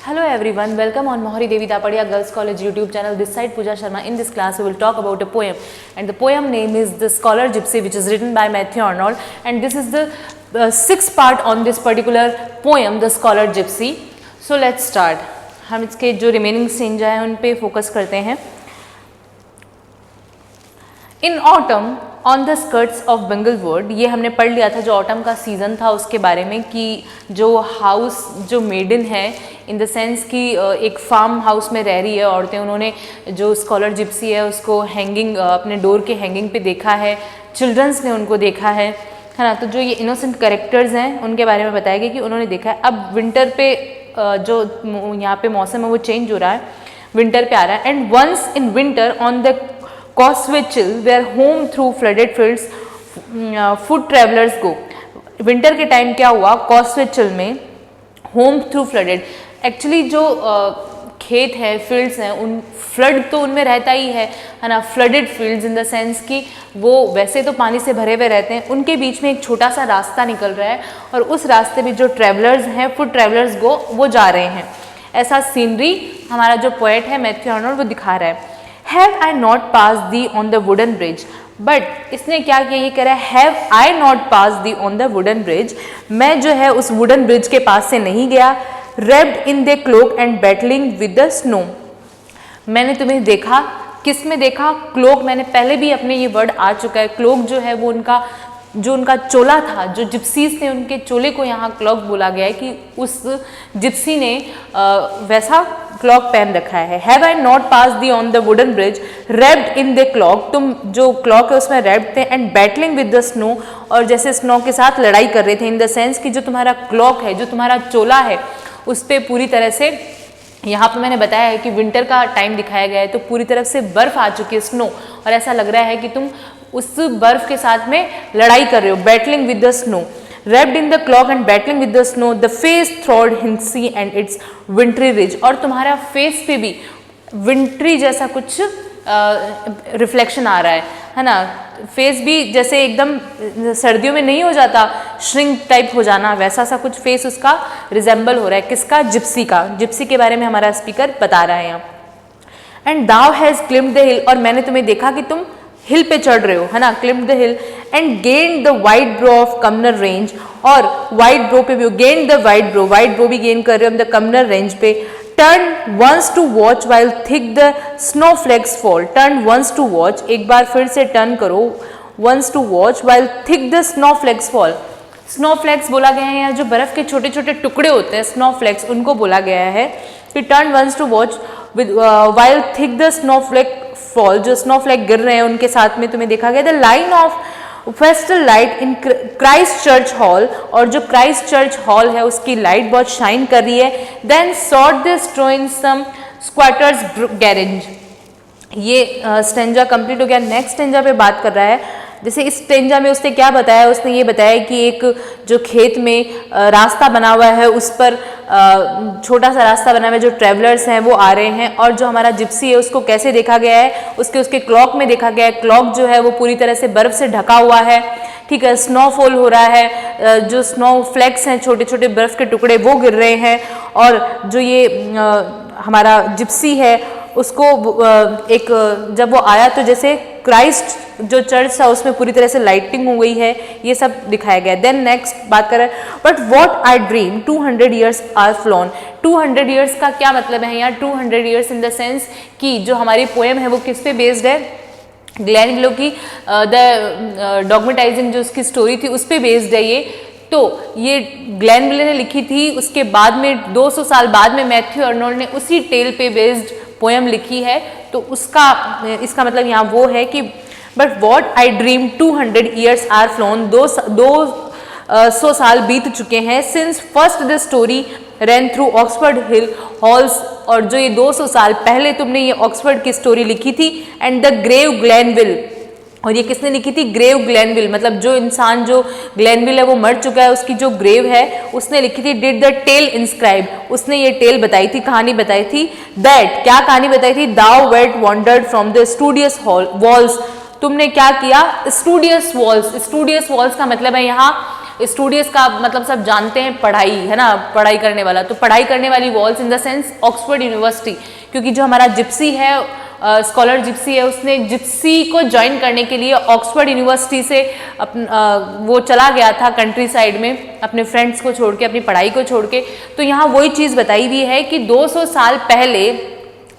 Hello everyone, welcome on Mohari Devi Dapadia Girls College YouTube channel. This side Pooja Sharma. In this class we will talk about a poem, and the poem name is The Scholar Gypsy, which is written by Matthew Arnold, and this is the sixth part on this particular poem, The Scholar Gypsy. So let's start. हम इसके जो remaining stanza है उन पे focus करते हैं. In autumn on the skirts of Bagley Wood, ये हमने पढ़ लिया था जो ऑटम का सीज़न था उसके बारे में, कि जो हाउस जो मेडन है इन द सेंस कि एक फार्म हाउस में रह रही है औरतें, उन्होंने जो स्कॉलर जिप्सी है उसको हैंगिंग अपने डोर के हैंगिंग पे देखा है, चिल्ड्रंस ने उनको देखा है ना. तो जो ये इनोसेंट कैरेक्टर्स हैं उनके बारे में बताया गया कि उन्होंने देखा है. अब विंटर पे जो यहाँ पे मौसम है वो चेंज हो रहा है, विंटर पे आ रहा है. And once in winter on the Cosway where home through flooded fields foot travelers go. Winter के टाइम क्या हुआ, कॉस्वेचल में होम थ्रू फ्लडेड, एक्चुअली जो खेत है, फील्ड्स हैं, उन फ्लड तो उनमें रहता ही है ना. Flooded fields in the sense कि वो वैसे तो पानी से भरे हुए रहते हैं, उनके बीच में एक छोटा सा रास्ता निकल रहा है और उस रास्ते में जो ट्रेवलर्स हैं, फुट ट्रेवलर्स वो जा रहे हैं. ऐसा सीनरी हमारा जो पोएट है मैथ्यू आर्नोल्ड वो दिखा रहा है. Have I not passed thee on the wooden bridge? But इसने क्या किया, ये कह रहा है Have I not passed thee on the wooden bridge? मैं जो है उस wooden bridge के पास से नहीं गया. Wrapped in the cloak and battling with the snow. मैंने तुम्हें देखा, किस में देखा, क्लोक. मैंने पहले भी अपने ये वर्ड आ चुका है. क्लोक जो है वो उनका चोला था, जो जिप्सीज थे उनके चोले को यहाँ क्लॉक बोला गया है कि उस जिप्सी ने वैसा क्लॉक पहन रखा है. Have I not passed thee on the wooden bridge wrapped in the cloak, तुम जो क्लॉक है उसमें रैप्ड थे. And battling with the snow, और जैसे स्नो के साथ लड़ाई कर रहे थे. इन द सेंस कि जो तुम्हारा क्लॉक है, जो तुम्हारा चोला है, उस पर पूरी तरह से, यहाँ पे मैंने बताया है कि विंटर का टाइम दिखाया गया है तो पूरी तरफ से बर्फ आ चुकी है, स्नो, और ऐसा लग रहा है कि तुम उस बर्फ के साथ में लड़ाई कर रहे हो. Battling with the snow, wrapped in the cloak and battling with the snow, the face thawed hinsy and its wintry ridge. और तुम्हारा फेस पे भी विंट्री जैसा कुछ रिफ्लेक्शन आ रहा है ना. फेस भी जैसे एकदम सर्दियों में नहीं हो जाता श्रिंक टाइप हो जाना, वैसा सा कुछ फेस उसका रिजेंबल हो रहा है. किसका, जिप्सी का. जिप्सी के बारे में हमारा स्पीकर बता रहा है यहाँ. And thou hast climbed the hill, और मैंने तुम्हें देखा कि तुम हिल पे चढ़ रहे हो, है ना. Climbed the hill and gain the white brow of Cumnor range, और वाइट ब्रो पे भी गेन द वाइट ब्रो भी गेन कर रहे हो द कमनर रेंज पे. Turn once to watch while thick the snowflakes fall. Turn once to watch, एक बार फिर से टर्न करो. Once to watch while thick the snowflakes fall. Snowflakes बोला गया है यहाँ, जो बर्फ के छोटे छोटे टुकड़े होते हैं स्नोफ्लेक्स, उनको बोला गया है. फिर turn once to watch with while thick the snowflake fall, जो स्नोफ्लेक गिर रहे हैं उनके साथ में तुम्हें देखा गया. The line of festal light in Christ Church hall, और जो क्राइस्ट चर्च हॉल है उसकी लाइट बहुत शाइन कर रही है. Then sought the straw in some squatters garage. ये स्टेंजा कंप्लीट हो गया. नेक्स्ट स्टेंजा पे बात कर रहा है. जैसे इस स्टेंजा में उसने क्या बताया, उसने ये बताया कि एक जो खेत में रास्ता बना हुआ है, उस पर छोटा सा रास्ता बना हुआ है, जो ट्रैवलर्स हैं वो आ रहे हैं, और जो हमारा जिप्सी है उसको कैसे देखा गया है, उसके क्लॉक में देखा गया है. क्लॉक जो है वो पूरी तरह से बर्फ से ढका हुआ है, ठीक है. स्नोफॉल हो रहा है, जो स्नो फ्लैक्स हैं, छोटे छोटे बर्फ के टुकड़े वो गिर रहे हैं. और जो ये हमारा जिप्सी है उसको एक जब वो आया तो जैसे क्राइस्ट जो चर्च था उसमें पूरी तरह से लाइटिंग हो गई है, ये सब दिखाया गया. देन नेक्स्ट बात कर रहे हैं, but what I dream 200 years are flown. 200 years का क्या मतलब है यहाँ, 200 ईयर्स इन द सेंस कि जो हमारी पोएम है वो किस पे बेस्ड है, ग्लेनविलो की द डॉगमेटाइजिंग जो उसकी स्टोरी थी उस पे बेस्ड है ये. तो ये ग्लेनविलो ने लिखी थी, उसके बाद में 200 साल बाद में मैथ्यू आर्नोल्ड ने उसी टेल पे बेस्ड पोएम लिखी है. तो इसका मतलब यहाँ वो है कि but what I dream 200 years are flown, 200 साल बीत चुके हैं since first the story run through Oxford hill halls, और जो ये 200 साल पहले तुमने ये ऑक्सफोर्ड की स्टोरी लिखी थी. एंड द ग्रेव ग्लेनविल, और ये किसने लिखी थी, ग्रेव ग्लेनविल, मतलब जो इंसान जो ग्लेनविल है वो मर चुका है, उसकी जो ग्रेव है उसने लिखी थी. डिड द टेल इंस्क्राइब, उसने ये टेल बताई थी, कहानी बताई थी. दैट, क्या कहानी बताई थी, thou wert wandered from the studious walls, तुमने क्या किया, स्टूडियस वॉल्स. स्टूडियस वॉल्स का मतलब है यहाँ स्टूडियस का मतलब सब जानते हैं पढ़ाई, है ना, पढ़ाई करने वाला, तो पढ़ाई करने वाली walls in the sense Oxford university, क्योंकि जो हमारा जिप्सी है, स्कॉलर जिप्सी है, उसने जिप्सी को ज्वाइन करने के लिए ऑक्सफोर्ड यूनिवर्सिटी से वो चला गया था कंट्री साइड में अपने फ्रेंड्स को छोड़ के, अपनी पढ़ाई को छोड़ के। तो यहाँ वही चीज़ बताई हुई है कि 200 साल पहले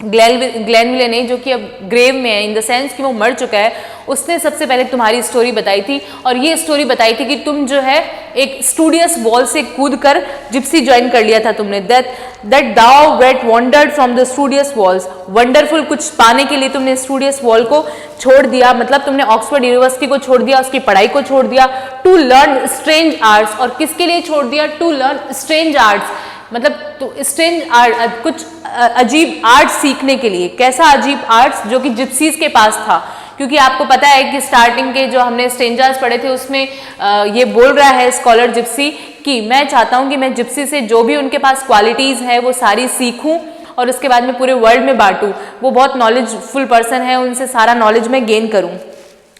ग्लेनविले ने, जो कि अब ग्रेव में है इन द सेंस कि वो मर चुका है, उसने सबसे पहले तुम्हारी स्टोरी बताई थी, और ये स्टोरी बताई थी कि तुम जो है एक स्टूडियस वॉल से कूद कर जिप्सी ज्वाइन कर लिया था तुमने, that thou wert wandered from the studious walls, wonderful कुछ पाने के लिए तुमने स्टूडियस वॉल को छोड़ दिया, मतलब तुमने ऑक्सफोर्ड यूनिवर्सिटी को छोड़ दिया, उसकी पढ़ाई को छोड़ दिया, टू लर्न स्ट्रेंज आर्ट्स। और किसके लिए छोड़ दिया? टू लर्न स्ट्रेंज आर्ट्स, मतलब तो स्ट्रेंज आर्ट, कुछ अजीब आर्ट सीखने के लिए। कैसा अजीब आर्ट्स? जो कि जिप्सीज के पास था, क्योंकि आपको पता है कि स्टार्टिंग के जो हमने स्ट्रेंज आर्ट्स पढ़े थे उसमें ये बोल रहा है स्कॉलर जिप्सी कि मैं चाहता हूं कि मैं जिप्सी से जो भी उनके पास क्वालिटीज़ है वो सारी सीखूं और उसके बाद में पूरे वर्ल्ड में बांटूं। वो बहुत नॉलेजफुल पर्सन है, उनसे सारा नॉलेज मैं गेन करूं,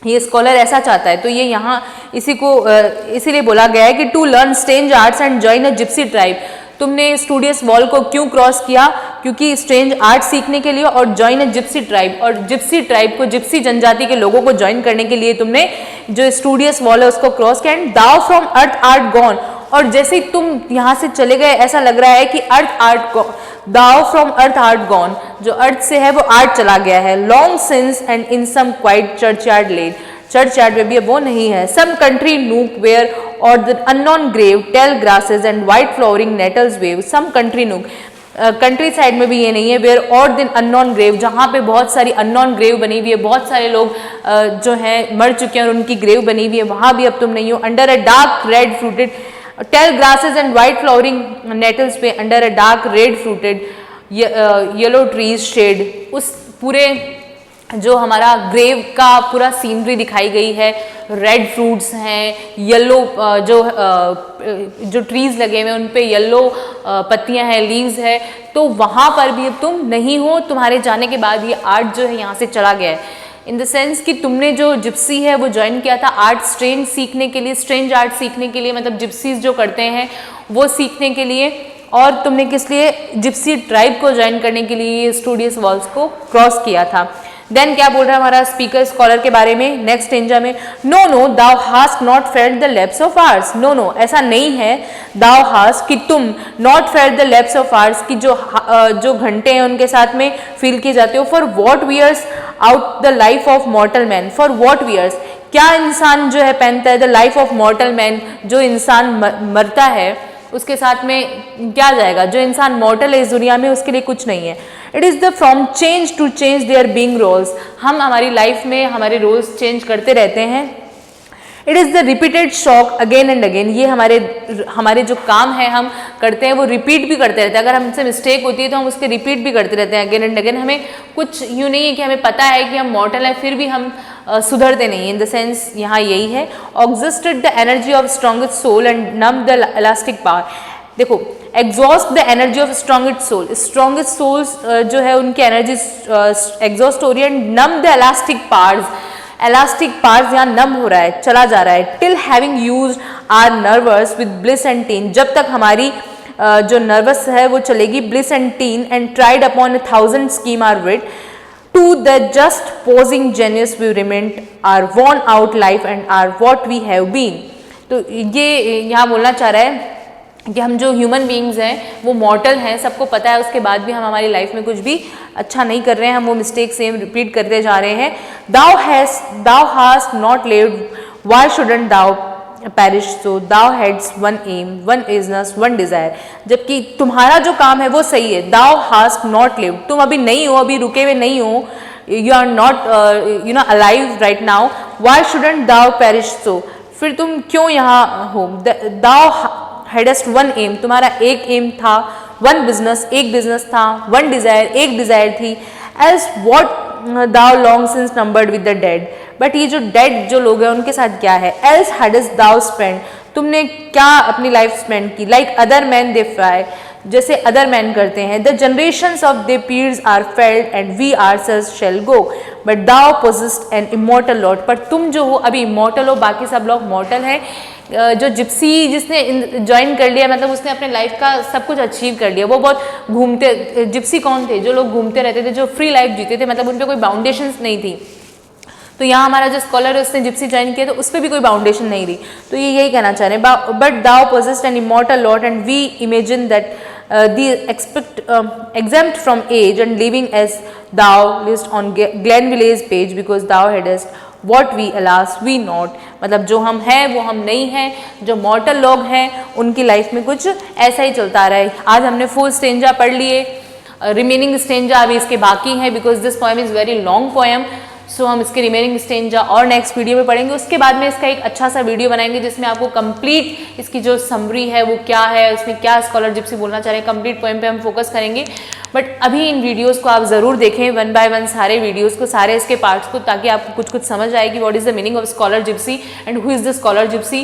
ये स्कॉलर ऐसा चाहता है। तो ये यहाँ इसीलिए बोला गया है कि to learn strange arts and join a gipsy tribe. तुमने स्टूडियस वॉल को क्यों क्रॉस किया? क्योंकि स्ट्रेंज आर्ट सीखने के लिए, और ज्वाइन अ जिप्सी ट्राइब, और जिप्सी ट्राइब को, जिप्सी जनजाति के लोगों को ज्वाइन करने के लिए तुमने जो स्टूडियस वॉल है उसको क्रॉस किया। And thou from earth art gone, और जैसे ही तुम यहाँ से चले गए ऐसा लग रहा है कि earth art, thou from earth art gone, जो अर्थ से है वो आर्ट चला गया है। Long since and in some quiet churchyard lane, churchyard में भी अब वो नहीं है। Some country nook where o'er the unknown grave tall grasses and white flowering nettles wave. Some country nook, countryside में भी ये नहीं है। वेयर और दिन अननोन ग्रेव, जहाँ पे बहुत सारी अननोन ग्रेव बनी हुई है, बहुत सारे लोग जो हैं मर चुके हैं और उनकी ग्रेव बनी हुई है, वहाँ भी अब तुम नहीं हो। Under a dark red fruited tall grasses and white flowering nettles पे, under a dark red fruited yellow trees shade. उस पूरे जो हमारा ग्रेव का पूरा सीनरी दिखाई गई है, रेड फ्रूट्स हैं, येलो जो ट्रीज लगे हुए हैं उन पे येलो पत्तियां हैं, लीव्स है, तो वहाँ पर भी तुम नहीं हो। तुम्हारे जाने के बाद ये आर्ट जो है यहाँ से चला गया है, इन द सेंस कि तुमने जो जिप्सी है वो ज्वाइन किया था आर्ट स्ट्रेंज सीखने के लिए, स्ट्रेंज आर्ट सीखने के लिए, मतलब जिप्सीज जो करते हैं वो सीखने के लिए, और तुमने किस लिए? जिप्सी ट्राइब को ज्वाइन करने के लिए स्टूडियस वॉल्स को क्रॉस किया था। देन क्या बोल रहा है हमारा स्पीकर स्कॉलर के बारे में नेक्स्ट स्टेंजा में? No no thou hast not felt the lapse of hours. No no, ऐसा नहीं है। दाउ हास्ट, कि तुम, not felt the lapse of hours, की जो घंटे हैं उनके साथ में फील किए जाते हो। For what wears out the life of mortal man. For what wears, क्या इंसान जो है पहनता है? The life of mortal man, जो इंसान मरता है उसके साथ में क्या जाएगा? जो इंसान मॉर्टल है इस दुनिया में उसके लिए कुछ नहीं है। It is the from change to change their being rolls. हम हमारी लाइफ में हमारे रोल्स चेंज करते रहते हैं। It is the repeated shock again and again. ये हमारे जो काम है हम करते हैं वो रिपीट भी करते रहते हैं। अगर हमसे मिस्टेक होती है तो हम उसके रिपीट भी करते रहते हैं अगेन एंड अगेन। हमें कुछ यूँ नहीं है कि हमें पता है कि हम मॉर्टल हैं फिर भी हम सुधरते नहीं। इन द सेंस यहाँ यही है, exhausted the energy of strongest soul and numb the elastic power. देखो, exhaust the energy of strongest soul, strongest souls जो है उनकी एनर्जी एग्जॉस्ट हो रही है। Numb the elastic powers, elastic powers यहाँ नम हो रहा है, चला जा रहा है। Till having used our nerves with bliss and teen, जब तक हमारी जो नर्वस है वो चलेगी bliss and teen. And tried upon 1000 scheme our wit to the just posing genius we remained our worn out life and are what we have been। तो ये यहाँ बोलना चाह रहा है कि हम जो ह्यूमन बीइंग्स हैं वो मॉर्टल हैं, सबको पता है, उसके बाद भी हम हमारी लाइफ में कुछ भी अच्छा नहीं कर रहे हैं, हम वो मिस्टेक सेम रिपीट करते जा रहे हैं। thou hast not lived, why shouldn't thou perish? so thou hadst one aim, one business, one desire। जबकि तुम्हारा जो काम है वो सही है। thou hast not lived, तुम अभी नहीं हो, अभी रुके हुए नहीं हो, you are not alive right now, why shouldn't thou perish? so फिर तुम क्यों यहाँ हो? thou hadst one aim, तुम्हारा एक एम था, one business, एक बिजनेस था, one desire, एक डिजायर थी। else what thou long since numbered with the dead, but ये जो डेड जो लोग हैं उनके साथ क्या है? else hadst thou spent, तुमने क्या अपनी लाइफ स्पेंड की? like other men they fly, जैसे अदर मैन करते हैं। The generations of thy peers are fled and we ourselves shall go, but thou possessed an immortal lot, पर तुम जो हो अभी इमॉर्टल हो, बाकी सब लोग मॉर्टल हैं। जो जिप्सी जिसने ज्वाइन कर लिया, मतलब उसने अपने लाइफ का सब कुछ अचीव कर लिया। वो बहुत घूमते, जिप्सी कौन थे? जो लोग घूमते रहते थे, जो फ्री लाइफ जीते थे, मतलब उन पर कोई बाउंडेशंस नहीं थी। तो यहाँ हमारा जो स्कॉलर है उसने जिप्सी ज्वाइन किया तो उस पर भी कोई बाउंडेशन नहीं रही। तो ये यही कहना चाह रहे हैं, but thou possessed an immortal lot and we imagine that the exempt from age and living as thou list on Glenville's page because thou hadst what we alas we not, मतलब जो हम हैं वो हम नहीं हैं, जो मॉर्टल लोग हैं उनकी लाइफ में कुछ ऐसा ही चलता रहा है। आज हमने 4 स्टेंजा पढ़ लिए, रिमेनिंग स्टेंजा अभी इसके बाकी हैं because this poem is very long poem. So हम इसके रिमेनिंग स्टेंजा और नेक्स्ट वीडियो में पढ़ेंगे। उसके बाद में इसका एक अच्छा सा वीडियो बनाएंगे जिसमें आपको कंप्लीट इसकी जो समरी है वो क्या है, इसमें क्या स्कॉलर जिप्सी बोलना चाह रहे हैं, कंप्लीट पोएम पे हम फोकस करेंगे। बट अभी इन वीडियोस को आप ज़रूर देखें 1 बाय 1 सारे वीडियोस को, सारे इसके पार्ट्स को, ताकि आपको कुछ समझ आए कि what is the meaning of scholar gipsy and who is the scholar gipsy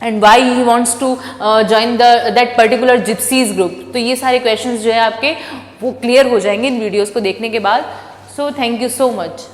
and why he wants to join that particular gipsies group. तो ये सारे क्वेश्चंस जो है आपके वो क्लियर हो जाएंगे इन वीडियोज़ को देखने के बाद। So thank you so much.